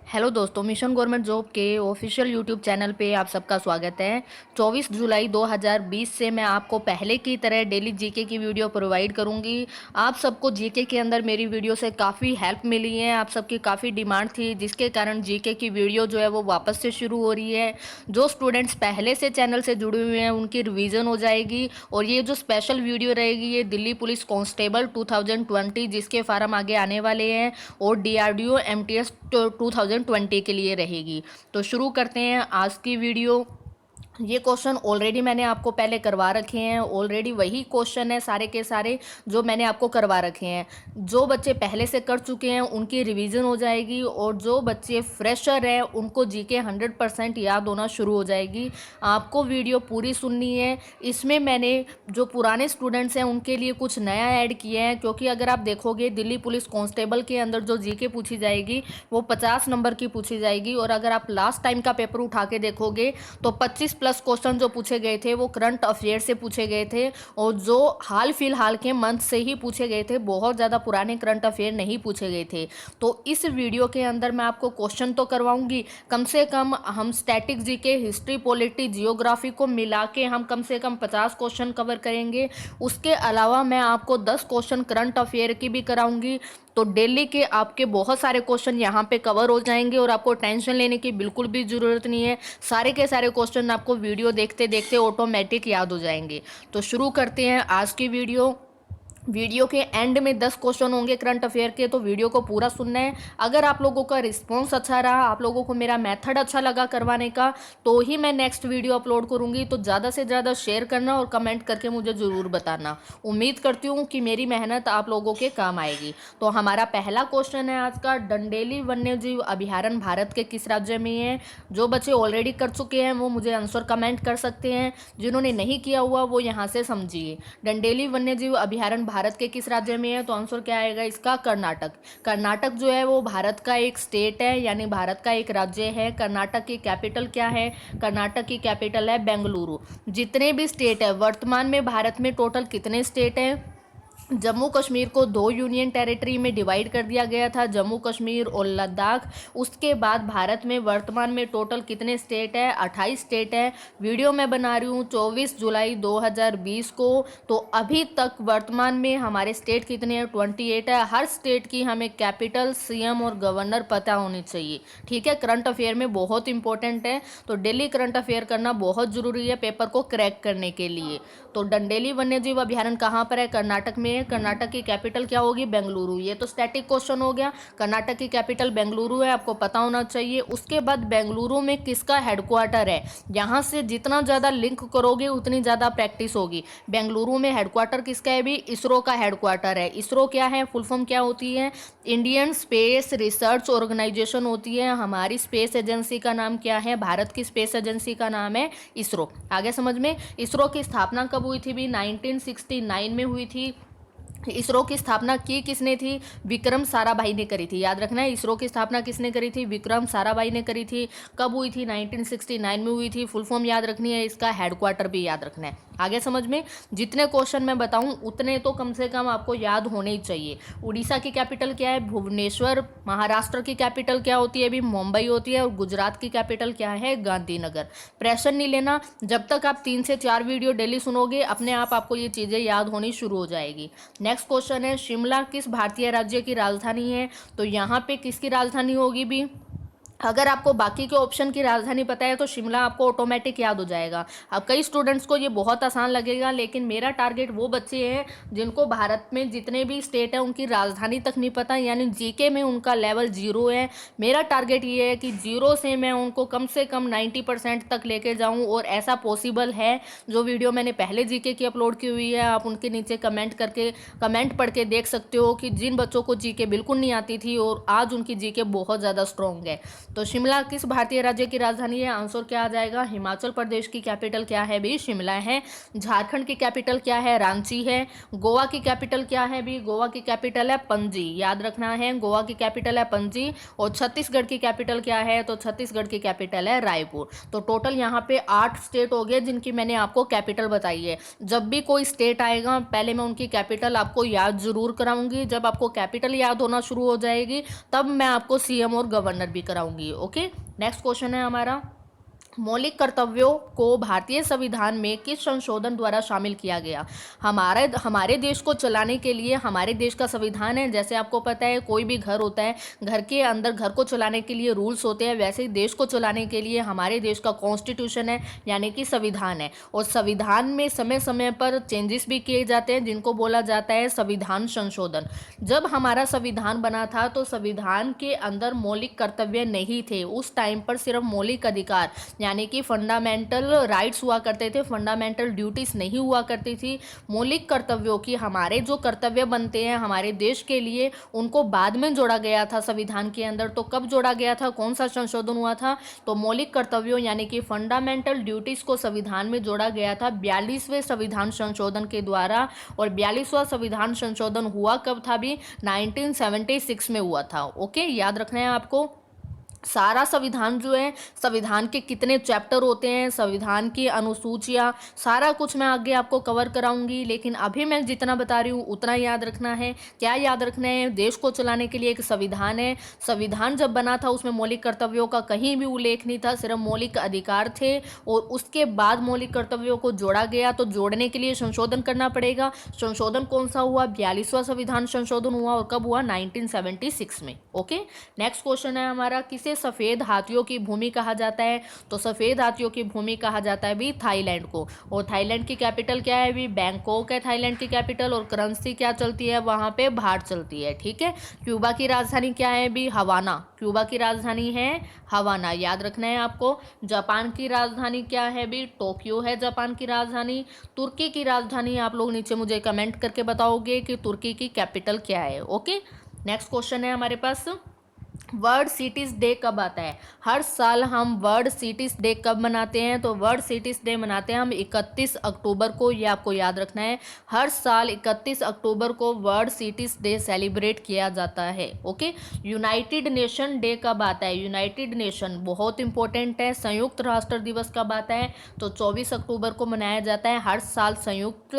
Hello दोस्तों, mission government job के official YouTube channel पे आप सबका स्वागत है। 24 जुलाई 2020 से मैं आपको पहले की तरह डेली जीके की वीडियो प्रोवाइड करूंगी। आप सबको जीके के अंदर मेरी वीडियो से काफ़ी हेल्प मिली है, आप सबकी काफ़ी डिमांड थी, जिसके कारण जीके की वीडियो जो है वो वापस से शुरू हो रही है। जो स्टूडेंट्स पहले से चैनल से जुड़े हुए हैं उनकी रिविज़न हो जाएगी। और ये जो स्पेशल वीडियो रहेगी ये दिल्ली पुलिस कांस्टेबल 2020 जिसके फार्म आगे आने वाले हैं और डीआरडीओ एमटीएस 2020 के लिए रहेगी। तो शुरू करते हैं आज की वीडियो। ये क्वेश्चन ऑलरेडी मैंने आपको पहले करवा रखे हैं, ऑलरेडी वही क्वेश्चन है सारे के सारे जो मैंने आपको करवा रखे हैं। जो बच्चे पहले से कर चुके हैं उनकी रिवीजन हो जाएगी और जो बच्चे फ्रेशर हैं उनको जीके 100% याद होना शुरू हो जाएगी। आपको वीडियो पूरी सुननी है। इसमें मैंने जो पुराने स्टूडेंट्स हैं उनके लिए कुछ नया ऐड किया है, क्योंकि अगर आप देखोगे दिल्ली पुलिस कांस्टेबल के अंदर जो जीके पूछी जाएगी वो 50 नंबर की पूछी जाएगी। और अगर आप लास्ट टाइम का पेपर उठा के देखोगे तो 25 प्लस क्वेश्चन जो पूछे गए थे वो करंट अफेयर से पूछे गए थे और जो हाल फिलहाल के मंथ से ही पूछे गए थे, बहुत ज़्यादा पुराने करंट अफेयर नहीं पूछे गए थे। तो इस वीडियो के अंदर मैं आपको क्वेश्चन तो करवाऊंगी, कम से कम हम static GK, history, polity, geography को मिला के हम कम से कम 50 क्वेश्चन कवर करेंगे। उसके अलावा मैं आपको 10 क्वेश्चन करंट अफेयर की भी कराऊंगी। तो डेली के आपके बहुत सारे क्वेश्चन यहाँ पे कवर हो जाएंगे और आपको टेंशन लेने की बिल्कुल भी ज़रूरत नहीं है। सारे के सारे क्वेश्चन आपको वीडियो देखते देखते ऑटोमेटिक याद हो जाएंगे। तो शुरू करते हैं आज की वीडियो। वीडियो के एंड में 10 क्वेश्चन होंगे करंट अफेयर के, तो वीडियो को पूरा सुनना है। अगर आप लोगों का रिस्पॉन्स अच्छा रहा, आप लोगों को मेरा मेथड अच्छा लगा करवाने का, तो ही मैं नेक्स्ट वीडियो अपलोड करूंगी। तो ज़्यादा से ज़्यादा शेयर करना और कमेंट करके मुझे ज़रूर बताना। उम्मीद करती हूँ कि मेरी मेहनत आप लोगों के काम आएगी। तो हमारा पहला क्वेश्चन है आज का, डंडेली वन्यजीव अभयारण्य भारत के किस राज्य में है? जो बच्चे ऑलरेडी कर चुके हैं वो मुझे आंसर कमेंट कर सकते हैं, जिन्होंने नहीं किया हुआ वो यहाँ से समझिए। डंडेली वन्यजीव अभयारण्य भारत के किस राज्य में है? तो आंसर क्या आएगा इसका? कर्नाटक। कर्नाटक जो है वो भारत का एक स्टेट है, यानी भारत का एक राज्य है। कर्नाटक की कैपिटल क्या है? कर्नाटक की कैपिटल है बेंगलुरु। जितने भी स्टेट है वर्तमान में भारत में, टोटल कितने स्टेट हैं? जम्मू कश्मीर को 2 यूनियन टेरिटरी में डिवाइड कर दिया गया था, जम्मू कश्मीर और लद्दाख। उसके बाद भारत में वर्तमान में टोटल कितने स्टेट है? 28 स्टेट है। वीडियो मैं बना रही हूँ 24 जुलाई 2020 को, तो अभी तक वर्तमान में हमारे स्टेट कितने हैं? 28 है। हर स्टेट की हमें कैपिटल, सीएम और गवर्नर पता होनी चाहिए, ठीक है? करंट अफेयर में बहुत इंपॉर्टेंट है, तो डेली करंट अफेयर करना बहुत ज़रूरी है पेपर को क्रैक करने के लिए। तो डंडेली वन्यजीव अभयारण्य कहाँ पर है? कर्नाटक में। कर्नाटक की कैपिटल क्या होगी? बेंगलुरु। ये तो स्टैटिक क्वेश्चन हो गया। कर्नाटक की कैपिटल बेंगलुरु है, आपको पता होना चाहिए। उसके बाद बेंगलुरु में किसका हेडक्वार्टर है? यहाँ से जितना ज़्यादा लिंक करोगे उतनी ज़्यादा प्रैक्टिस होगी। बेंगलुरु में हेडक्वार्टर किसका है? भी इसरो का हेडक्वार्टर है। इसरो क्या है? फुल फॉर्म क्या होती है? इंडियन स्पेस रिसर्च ऑर्गेनाइजेशन होती है। हमारी स्पेस एजेंसी का नाम क्या है? भारत की स्पेस एजेंसी का नाम है इसरो। आगे समझ में? इसरो की स्थापना कब हुई थी? भी 1969 में हुई थी। इसरो की स्थापना की किसने थी? विक्रम साराभाई ने करी थी। याद रखना है, इसरो की स्थापना किसने करी थी? विक्रम साराभाई ने करी थी। कब हुई थी? 1969 में हुई थी। फुल फॉर्म याद रखनी है, इसका हेडक्वार्टर भी याद रखना है। आगे समझ में? जितने क्वेश्चन मैं बताऊं उतने तो कम से कम आपको याद होने ही चाहिए। उड़ीसा की कैपिटल क्या है? भुवनेश्वर। महाराष्ट्र की कैपिटल क्या होती है? भी मुंबई होती है। और गुजरात की कैपिटल क्या है? गांधीनगर। प्रेशर नहीं लेना, जब तक आप 3 से 4 वीडियो डेली सुनोगे अपने आप आपको ये चीज़ें याद होनी शुरू हो जाएगी। नेक्स्ट क्वेश्चन है, शिमला किस भारतीय राज्य की राजधानी है? तो यहाँ पे किसकी राजधानी होगी? भी अगर आपको बाकी के ऑप्शन की राजधानी पता है तो शिमला आपको ऑटोमेटिक याद हो जाएगा। अब कई स्टूडेंट्स को ये बहुत आसान लगेगा, लेकिन मेरा टारगेट वो बच्चे हैं जिनको भारत में जितने भी स्टेट है उनकी राजधानी तक नहीं पता, यानी जीके में उनका लेवल 0 है। मेरा टारगेट ये है कि 0 से मैं उनको कम से कम 90% तक लेके जाऊँ, और ऐसा पॉसिबल है। जो वीडियो मैंने पहले जीके की अपलोड की हुई है आप उनके नीचे कमेंट पढ़ के देख सकते हो कि जिन बच्चों को जीके बिल्कुल नहीं आती थी और आज उनकी जीके बहुत ज़्यादा स्ट्रॉन्ग है। तो शिमला किस भारतीय राज्य की राजधानी है? आंसर क्या आ जाएगा? हिमाचल प्रदेश की कैपिटल क्या है? भी शिमला है। झारखंड की कैपिटल क्या है? रांची है। गोवा की कैपिटल क्या है? भी गोवा की कैपिटल है पणजी। याद रखना है, गोवा की कैपिटल है पणजी। और छत्तीसगढ़ की कैपिटल क्या है? तो छत्तीसगढ़ की कैपिटल है रायपुर। तो टोटल यहाँ पे 8 स्टेट हो गए जिनकी मैंने आपको कैपिटल बताई है। जब भी कोई स्टेट आएगा पहले मैं उनकी कैपिटल आपको याद जरूर कराऊंगी। जब आपको कैपिटल याद होना शुरू हो जाएगी तब मैं आपको सीएम और गवर्नर भी कराऊंगी। करूंगी। ओके, नेक्स्ट क्वेश्चन है हमारा, मौलिक कर्तव्यों को भारतीय संविधान में किस संशोधन द्वारा शामिल किया गया। हमारे देश को चलाने के लिए हमारे देश का संविधान है। जैसे आपको पता है कोई भी घर होता है, घर के अंदर घर को चलाने के लिए रूल्स होते हैं, वैसे ही देश को चलाने के लिए हमारे देश का कॉन्स्टिट्यूशन है, यानी कि संविधान है। और संविधान में समय समय पर चेंजेस भी किए जाते हैं, जिनको बोला जाता है संविधान संशोधन। जब हमारा संविधान बना था तो संविधान के अंदर मौलिक कर्तव्य नहीं थे। उस टाइम पर सिर्फ मौलिक अधिकार यानी कि फंडामेंटल राइट्स हुआ करते थे, फंडामेंटल ड्यूटीज नहीं हुआ करती थी। मौलिक कर्तव्यों की हमारे जो कर्तव्य बनते हैं हमारे देश के लिए, उनको बाद में जोड़ा गया था संविधान के अंदर। तो कब जोड़ा गया था, कौन सा संशोधन हुआ था, तो मौलिक कर्तव्यों यानी कि फंडामेंटल ड्यूटीज को संविधान में जोड़ा गया था 42वें संविधान संशोधन के द्वारा। और 42वां संविधान संशोधन हुआ कब था, भी 1976 में हुआ था। ओके, याद रखना है आपको। सारा संविधान जो है, संविधान के कितने चैप्टर होते हैं, संविधान की अनुसूचियाँ, सारा कुछ मैं आगे आपको कवर कराऊंगी। लेकिन अभी मैं जितना बता रही हूँ उतना याद रखना है। क्या याद रखना है, देश को चलाने के लिए एक संविधान है। संविधान जब बना था उसमें मौलिक कर्तव्यों का कहीं भी उल्लेख नहीं था, सिर्फ मौलिक अधिकार थे। और उसके बाद मौलिक कर्तव्यों को जोड़ा गया, तो जोड़ने के लिए संशोधन करना पड़ेगा। संशोधन कौन सा हुआ, 42वां संविधान संशोधन हुआ। और कब हुआ, 1976 में। ओके, नेक्स्ट क्वेश्चन है हमारा, किसे सफेद हाथियों की भूमि कहा जाता है। तो सफेद हाथियों की भूमि कहा जाता है भी थाईलैंड को। और थाईलैंड की कैपिटल क्या है भी, बैंकॉक है थाईलैंड की कैपिटल। और करेंसी क्या चलती है वहां पे, बाहर चलती है। ठीक है, क्यूबा की राजधानी क्या है भी, हवाना। क्यूबा की राजधानी है हवाना, याद रखना है आपको। जापान की राजधानी क्या है भी, टोक्यो है जापान की राजधानी। तुर्की की राजधानी आप लोग नीचे मुझे कमेंट करके बताओगे कि तुर्की की कैपिटल क्या है। ओके, नेक्स्ट क्वेश्चन है हमारे पास, वर्ल्ड सिटीज़ डे कब आता है। हर साल हम वर्ल्ड सिटीज़ डे कब मनाते हैं, तो वर्ल्ड सिटीज़ डे मनाते हैं हम 31 अक्टूबर को। ये आपको याद रखना है, हर साल 31 अक्टूबर को वर्ल्ड सिटीज़ डे सेलिब्रेट किया जाता है। ओके, यूनाइटेड नेशन डे कब आता है। यूनाइटेड नेशन बहुत इंपॉर्टेंट है। संयुक्त राष्ट्र दिवस कब आता है, तो 24 अक्टूबर को मनाया जाता है हर साल संयुक्त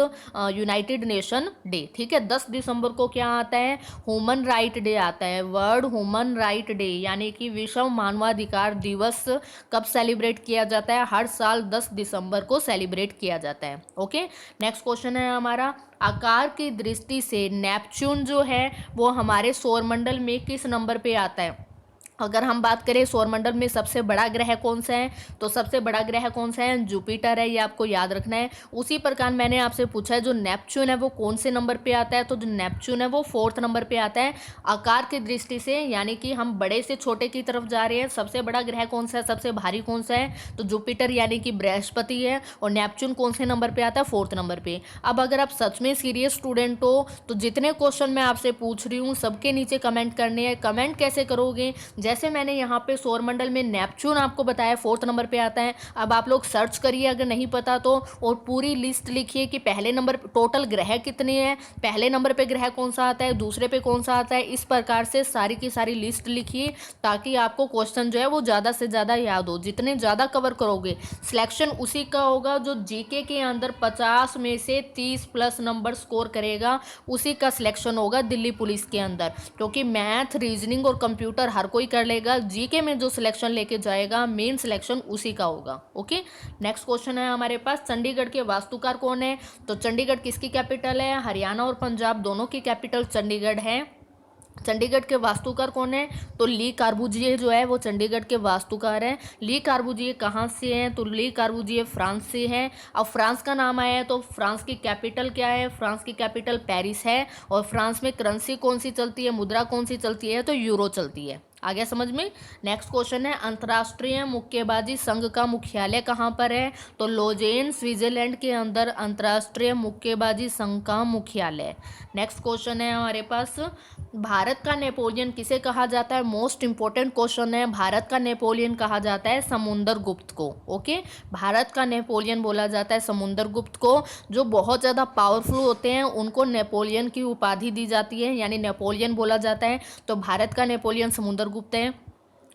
यूनाइटेड नेशन डे। ठीक है, 10 दिसंबर को क्या आता है, ह्यूमन राइट डे आता है, वर्ल्ड ह्यूमन राइट डे, यानी कि विश्व मानवाधिकार दिवस कब सेलिब्रेट किया जाता है, हर साल 10 दिसंबर को सेलिब्रेट किया जाता है। ओके, नेक्स्ट क्वेश्चन है हमारा, आकार की दृष्टि से नेपच्यून जो है वो हमारे सौरमंडल में किस नंबर पे आता है। अगर हम बात करें सौरमंडल में सबसे बड़ा ग्रह कौन सा है, तो सबसे बड़ा ग्रह कौन सा है, जुपिटर है। ये आपको याद रखना है। उसी प्रकार मैंने आपसे पूछा है जो नेपच्यून है वो कौन से नंबर पे आता है, तो जो नेपच्यून है वो 4th नंबर पे आता है आकार की दृष्टि से, यानी कि हम बड़े से छोटे की तरफ जा रहे हैं। सबसे बड़ा ग्रह कौन सा है, सबसे भारी कौन सा है, तो जुपिटर यानी कि बृहस्पति है। और नेपच्यून कौन से नंबर पे आता है, 4th नंबर पे। अब अगर आप सच में सीरियस स्टूडेंट हो तो जितने क्वेश्चन मैं आपसे पूछ रही हूँ सबके नीचे कमेंट करने हैं। कमेंट कैसे करोगे, जैसे मैंने यहाँ पे सौरमंडल में नेपच्यून आपको बताया 4th नंबर पे आता है। अब आप लोग सर्च करिए अगर नहीं पता तो, और पूरी लिस्ट लिखिए कि पहले नंबर टोटल ग्रह कितने हैं, पहले नंबर पे ग्रह कौन सा आता है, दूसरे पे कौन सा आता है। इस प्रकार से सारी की सारी लिस्ट लिखिए ताकि आपको क्वेश्चन जो है वो ज़्यादा से ज़्यादा याद हो। जितने ज़्यादा कवर करोगे सिलेक्शन उसी का होगा जो जीके के अंदर 50 में से 30+ नंबर स्कोर करेगा, उसी का सिलेक्शन होगा दिल्ली पुलिस के अंदर। क्योंकि मैथ, रीजनिंग और कंप्यूटर हर कोई कर लेगा, जीके में जो सिलेक्शन लेके जाएगा मेन सिलेक्शन उसी का होगा। ओके, नेक्स्ट क्वेश्चन है हमारे पास, चंडीगढ़ के वास्तुकार कौन है। तो चंडीगढ़ किसकी कैपिटल है, हरियाणा और पंजाब दोनों की कैपिटल चंडीगढ़ है। चंडीगढ़ के वास्तुकार कौन है, तो ली कार्बूजिए जो है वो चंडीगढ़ के वास्तुकार हैं। ली कार्बूजिए कहाँ से हैं, तो ली कार्बूजिए फ्रांस से हैं। अब फ्रांस का नाम आया है तो फ्रांस की कैपिटल क्या है, फ्रांस की कैपिटल पेरिस है। और फ्रांस में करेंसी कौन सी चलती है, मुद्रा कौन सी चलती है, तो यूरो चलती है। आ गया समझ में। नेक्स्ट क्वेश्चन है, अंतर्राष्ट्रीय मुक्केबाजी संघ का मुख्यालय कहाँ पर है, तो लोजेन स्विट्जरलैंड के अंदर अंतर्राष्ट्रीय मुक्केबाजी संघ का मुख्यालय। नेक्स्ट क्वेश्चन है हमारे पास, भारत का नेपोलियन किसे कहा जाता है। मोस्ट इंपॉर्टेंट क्वेश्चन है, भारत का नेपोलियन कहा जाता है समुद्रगुप्त को। ओके, भारत का नेपोलियन बोला जाता है समुद्रगुप्त को। जो बहुत ज़्यादा पावरफुल होते हैं उनको नेपोलियन की उपाधि दी जाती है, यानी नेपोलियन बोला जाता है। तो भारत का नेपोलियन समुद्रगुप्त है।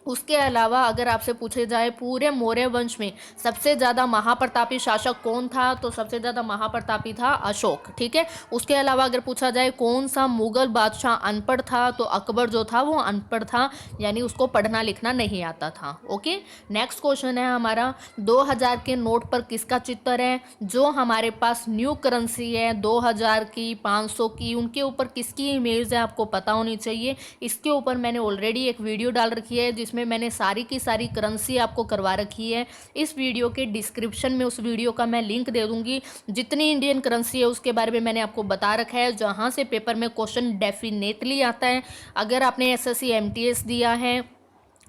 उसके अलावा अगर आपसे पूछे जाए पूरे मौर्य वंश में सबसे ज़्यादा महाप्रतापी शासक कौन था, तो सबसे ज़्यादा महाप्रतापी था अशोक। ठीक है। उसके अलावा अगर पूछा जाए कौन सा मुगल बादशाह अनपढ़ था, तो अकबर जो था वो अनपढ़ था, यानी उसको पढ़ना लिखना नहीं आता था। ओके। नेक्स्ट क्वेश्चन है हमारा, 2000 के नोट पर किसका चित्र है? जो हमारे पास न्यू करेंसी है 2000 की, 500 की, उनके ऊपर किसकी इमेज है आपको पता होनी चाहिए। इसके ऊपर मैंने ऑलरेडी एक वीडियो डाल रखी है जिसमें मैंने सारी की सारी करेंसी आपको करवा रखी है। इस वीडियो के डिस्क्रिप्शन में उस वीडियो का मैं लिंक दे दूंगी। जितनी इंडियन करेंसी है उसके बारे में मैंने आपको बता रखा है, जहां से पेपर में क्वेश्चन डेफिनेटली आता है। अगर आपने एसएससी एमटीएस दिया है,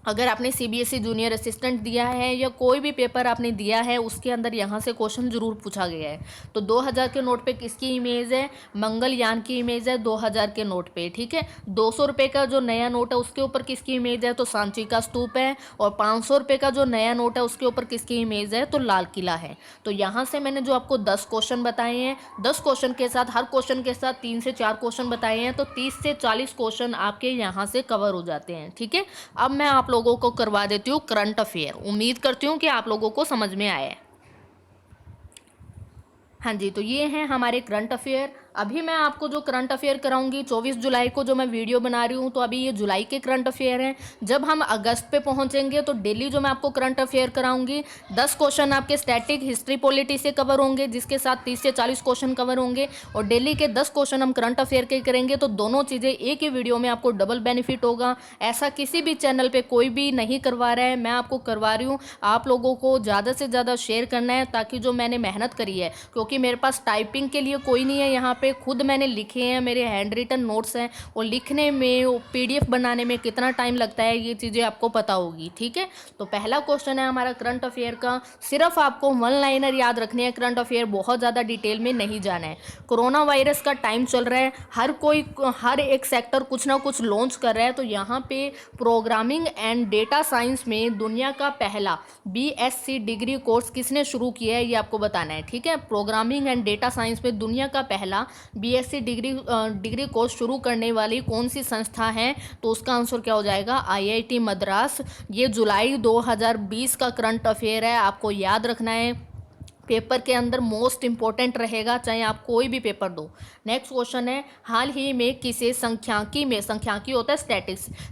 अगर आपने सीबीएसई जूनियर असिस्टेंट दिया है, या कोई भी पेपर आपने दिया है, उसके अंदर यहाँ से क्वेश्चन जरूर पूछा गया है। तो 2000 के नोट पे किसकी इमेज है? मंगलयान की इमेज है 2000 के नोट पे। ठीक है। 200 रुपये का जो नया नोट है उसके ऊपर किसकी इमेज है? तो सांची का स्तूप है। और 500 रुपये का जो नया नोट है उसके ऊपर किसकी इमेज है? तो लाल किला है। तो यहाँ से मैंने जो आपको 10 क्वेश्चन बताए हैं, 10 क्वेश्चन के साथ, हर क्वेश्चन के साथ 3 से 4 क्वेश्चन बताए हैं, तो 30 से 40 क्वेश्चन आपके यहाँ से कवर हो जाते हैं। ठीक है। अब मैं आप लोगों को करवा देती हूँ करंट अफेयर। उम्मीद करती हूँ कि आप लोगों को समझ में आया है। हाँ जी, तो ये हैं हमारे करंट अफेयर। अभी मैं आपको जो करंट अफेयर कराऊंगी 24 जुलाई को जो मैं वीडियो बना रही हूँ, तो अभी ये जुलाई के करंट अफेयर हैं। जब हम अगस्त पे पहुंचेंगे तो डेली जो मैं आपको करंट अफेयर कराऊंगी, 10 क्वेश्चन आपके स्टैटिक हिस्ट्री पॉलिटी से कवर होंगे, जिसके साथ 30 से 40 क्वेश्चन कवर होंगे, और डेली के 10 क्वेश्चन हम करंट अफेयर के करेंगे। तो दोनों चीज़ें एक ही वीडियो में आपको डबल बेनिफिट होगा। ऐसा किसी भी चैनल पर कोई भी नहीं करवा रहा है, मैं आपको करवा रही हूँ। आप लोगों को ज़्यादा से ज़्यादा शेयर करना है, ताकि जो मैंने मेहनत करी है, क्योंकि मेरे पास टाइपिंग के लिए कोई नहीं है यहाँ पे, खुद मैंने लिखे हैं, मेरे हैंड रिटन नोट्स हैं, और लिखने में, पीडीएफ बनाने में कितना टाइम लगता है ये चीज़ें आपको पता होगी। ठीक है। तो पहला क्वेश्चन है हमारा करंट अफेयर का। सिर्फ आपको वन लाइनर याद रखने हैं करंट अफेयर, बहुत ज़्यादा डिटेल में नहीं जाना है। कोरोना वायरस का टाइम चल रहा है, हर एक सेक्टर कुछ ना कुछ लॉन्च कर रहा है। तो यहाँ पे प्रोग्रामिंग एंड डेटा साइंस में दुनिया का पहला बीएससी डिग्री कोर्स किसने शुरू किया है, ये आपको बताना है। ठीक है। प्रोग्रामिंग एंड डेटा साइंस में दुनिया का पहला बीएससी डिग्री कोर्स शुरू करने वाली कौन सी संस्था है? तो उसका आंसर क्या हो जाएगा? आईआईटी मद्रास। ये जुलाई 2020 का करंट अफेयर है, आपको याद रखना है। पेपर के अंदर मोस्ट इंपॉर्टेंट रहेगा, चाहे आप कोई भी पेपर दो। नेक्स्ट क्वेश्चन है, हाल ही में किसे सांख्यिकी होता है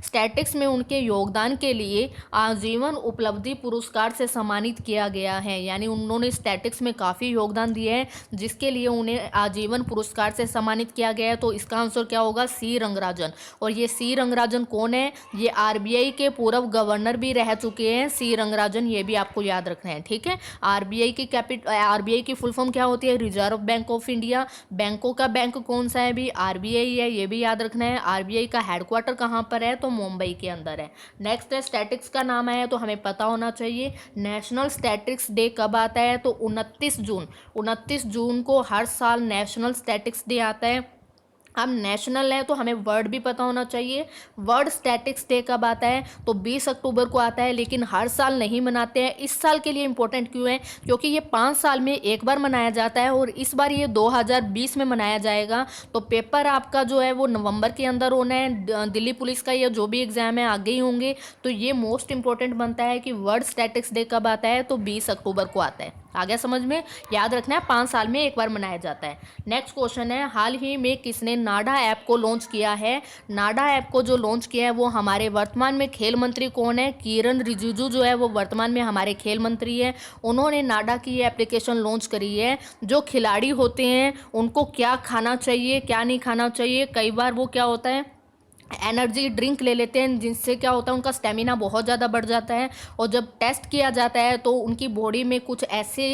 स्टैटिक्स में उनके योगदान के लिए आजीवन उपलब्धि पुरस्कार से सम्मानित किया गया है। यानी उन्होंने स्टैटिक्स में काफ़ी योगदान दिए हैं, जिसके लिए उन्हें आजीवन पुरस्कार से सम्मानित किया गया है। तो इसका आंसर क्या होगा? सी रंगराजन। और ये सी रंगराजन कौन है? ये आरबीआई के पूर्व गवर्नर भी रह चुके हैं सी रंगराजन, ये भी आपको याद रखना है। ठीक है। आरबीआई की फुल फॉर्म क्या होती है? Reserve bank of India. बैंकों का बैंक कौन सा है? भी आरबीआई है, ये भी याद रखना है। आरबीआई का हेडक्वार्टर कहाँ पर है? तो मुंबई के अंदर है। नेक्स्ट है, स्टैटिक्स का नाम है तो हमें पता होना चाहिए। नेशनल स्टैटिक्स डे कब आता है? तो 29 जून को हर साल नेशनल स्टैटिक्स डे आता है। अब नेशनल है तो हमें वर्ड भी पता होना चाहिए। वर्ल्ड स्टैटिक्स डे कब आता है? तो 20 अक्टूबर को आता है, लेकिन हर साल नहीं मनाते हैं। इस साल के लिए इंपॉर्टेंट क्यों है? क्योंकि ये 5 साल में एक बार मनाया जाता है, और इस बार ये 2020 में मनाया जाएगा। तो पेपर आपका जो है वो नवंबर के अंदर होना है। दिल्ली पुलिस का या जो भी एग्जाम है आगे ही होंगे। तो ये मोस्ट इंपॉर्टेंट बनता है कि वर्ल्ड स्टैटिक्स डे कब आता है? तो 20 अक्टूबर को आता है। आ गया समझ में? याद रखना है, 5 साल में एक बार मनाया जाता है। नेक्स्ट क्वेश्चन है, हाल ही में किसने नाडा ऐप को लॉन्च किया है? नाडा ऐप को जो लॉन्च किया है वो हमारे वर्तमान में खेल मंत्री कौन है? किरण रिजिजू जो है वो वर्तमान में हमारे खेल मंत्री है। उन्होंने नाडा की ये एप्लीकेशन लॉन्च करी है। जो खिलाड़ी होते हैं उनको क्या खाना चाहिए, क्या नहीं खाना चाहिए, कई बार वो क्या होता है, एनर्जी ड्रिंक ले लेते हैं, जिनसे क्या होता है उनका स्टेमिना बहुत ज़्यादा बढ़ जाता है। और जब टेस्ट किया जाता है तो उनकी बॉडी में कुछ ऐसे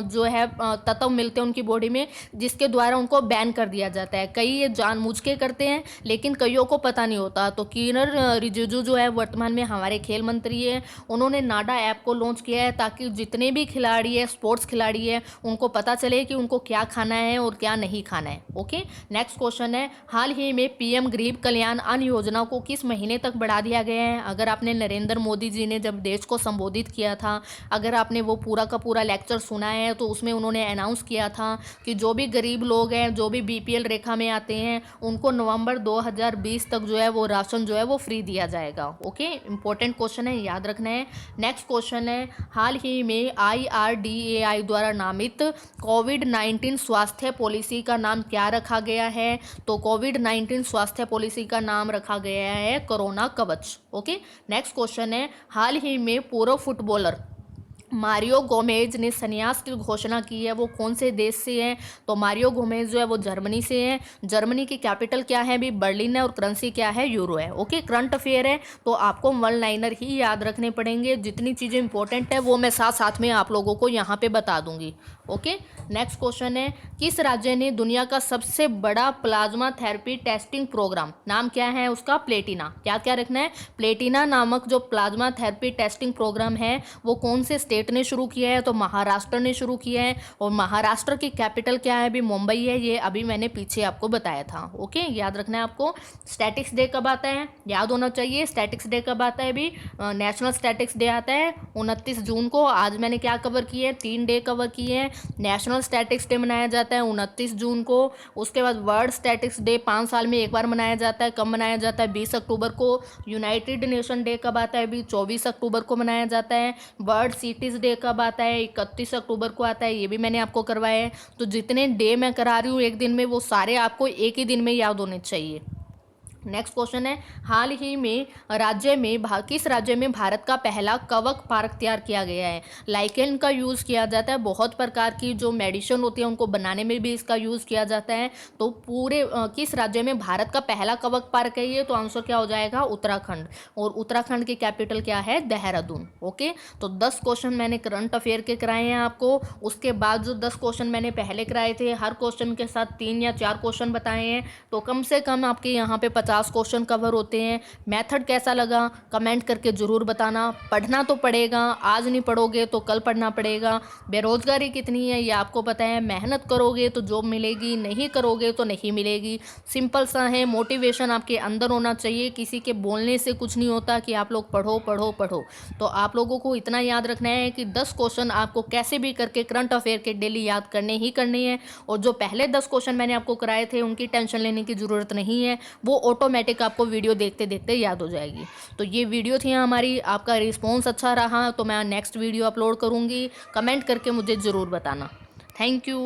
जो है तत्व मिलते हैं उनकी बॉडी में, जिसके द्वारा उनको बैन कर दिया जाता है। कई ये जानबूझ के करते हैं, लेकिन कईयों को पता नहीं होता। तो किरण रिजिजू जो है वर्तमान में हमारे खेल मंत्री है। उन्होंने नाडा ऐप को लॉन्च किया है ताकि जितने भी खिलाड़ी है, स्पोर्ट्स खिलाड़ी है, उनको पता चले कि उनको क्या खाना है और क्या नहीं खाना है। ओके। नेक्स्ट क्वेश्चन है, हाल ही में पीएम गरीब कल्याण अन्न योजना को किस महीने तक बढ़ा दिया गया है? अगर आपने नरेंद्र मोदी जी ने जब देश को संबोधित किया था, अगर आपने वो पूरा का पूरा लेक्चर सुना है, तो उसमें उन्होंने अनाउंस किया था कि जो भी गरीब लोग हैं, जो भी बीपीएल रेखा में आते हैं, उनको नवंबर 2020 तक जो है वो राशन जो है वो फ्री दिया जाएगा। ओके, इंपॉर्टेंट क्वेश्चन है, याद रखना है। नेक्स्ट क्वेश्चन है, हाल ही में IRDAI द्वारा नामित कोविड-19 स्वास्थ्य पॉलिसी का नाम क्या रखा गया है? तो कोविड-19 स्वास्थ्य पॉलिसी का नाम रखा गया है कोरोना कवच। ओके, नेक्स्ट क्वेश्चन है, हाल ही में पूर्व फुटबॉलर मारियो गोमेज ने संन्यास की घोषणा की है, वो कौन से देश से हैं? तो मारियो गोमेज जो है वो जर्मनी से हैं। जर्मनी की कैपिटल क्या है? भी बर्लिन है, और करेंसी क्या है? यूरो है। ओके, करंट अफेयर है, तो आपको वन लाइनर ही याद रखने पड़ेंगे। जितनी चीज़ें इंपॉर्टेंट है वो मैं साथ साथ में आप लोगों को यहाँ पे बता दूंगी। ओके, नेक्स्ट क्वेश्चन है, किस राज्य ने दुनिया का सबसे बड़ा प्लाज्मा थेरेपी टेस्टिंग प्रोग्राम, नाम क्या है उसका? प्लेटिना। क्या क्या रखना है? प्लेटिना नामक जो प्लाज्मा थेरेपी टेस्टिंग प्रोग्राम है वो कौन से स्टेट ने शुरू किया है? तो महाराष्ट्र ने शुरू किया है। और महाराष्ट्र की कैपिटल क्या है? अभी मुंबई है, ये अभी मैंने पीछे आपको बताया था। ओके, याद रखना है आपको। स्टैटिक्स डे कब आता है? याद होना चाहिए। स्टैटिक्स डे कब आता है? अभी नेशनल स्टैटिक्स डे आता है 29 जून को। आज मैंने क्या कवर किए हैं? 3 डे कवर किए हैं। नेशनल स्टैटिक्स डे मनाया जाता है 29 जून को। उसके बाद वर्ल्ड स्टैटिक्स डे 5 साल में एक बार मनाया जाता है। कब मनाया जाता है? 20 अक्टूबर को। यूनाइटेड नेशन डे कब आता है? अभी 24 अक्टूबर को मनाया जाता है। वर्ल्ड सिटीज डे कब आता है? 31 अक्टूबर को आता है, ये भी मैंने आपको करवाया है। तो जितने डे मैं करा रही हूँ एक दिन में, वो सारे आपको एक ही दिन में याद होने चाहिए। नेक्स्ट क्वेश्चन है, हाल ही में किस राज्य में भारत का पहला कवक पार्क तैयार किया गया है? लाइकेन का यूज़ किया जाता है, बहुत प्रकार की जो मेडिसिन होती है उनको बनाने में भी इसका यूज़ किया जाता है। तो पूरे किस राज्य में भारत का पहला कवक पार्क है ये? तो आंसर क्या हो जाएगा? उत्तराखंड। और उत्तराखंड की कैपिटल क्या है? देहरादून। ओके, तो 10 क्वेश्चन मैंने करंट अफेयर के कराए हैं आपको। उसके बाद जो 10 क्वेश्चन मैंने पहले कराए थे, हर क्वेश्चन के साथ 3 या 4 क्वेश्चन बताए हैं, तो कम से कम आपके यहाँ पे 50 क्वेश्चन कवर होते हैं। मेथड कैसा लगा कमेंट करके ज़रूर बताना। पढ़ना तो पड़ेगा, आज नहीं पढ़ोगे तो कल पढ़ना पड़ेगा। बेरोजगारी कितनी है ये आपको पता है, मेहनत करोगे तो जॉब मिलेगी, नहीं करोगे तो नहीं मिलेगी। सिंपल सा है, मोटिवेशन आपके अंदर होना चाहिए, किसी के बोलने से कुछ नहीं होता कि आप लोग पढ़ो पढ़ो पढ़ो। तो आप लोगों को इतना याद रखना है कि 10 क्वेश्चन आपको कैसे भी करके करंट अफेयर के डेली याद करने ही करने हैं। और जो पहले 10 क्वेश्चन मैंने आपको कराए थे उनकी टेंशन लेने की ज़रूरत नहीं है, वो ऑटोमेटिक आपको वीडियो देखते देखते याद हो जाएगी। तो ये वीडियो थी हमारी, आपका रिस्पॉन्स अच्छा रहा तो मैं नेक्स्ट वीडियो अपलोड करूँगी। कमेंट करके मुझे ज़रूर बताना। Thank you.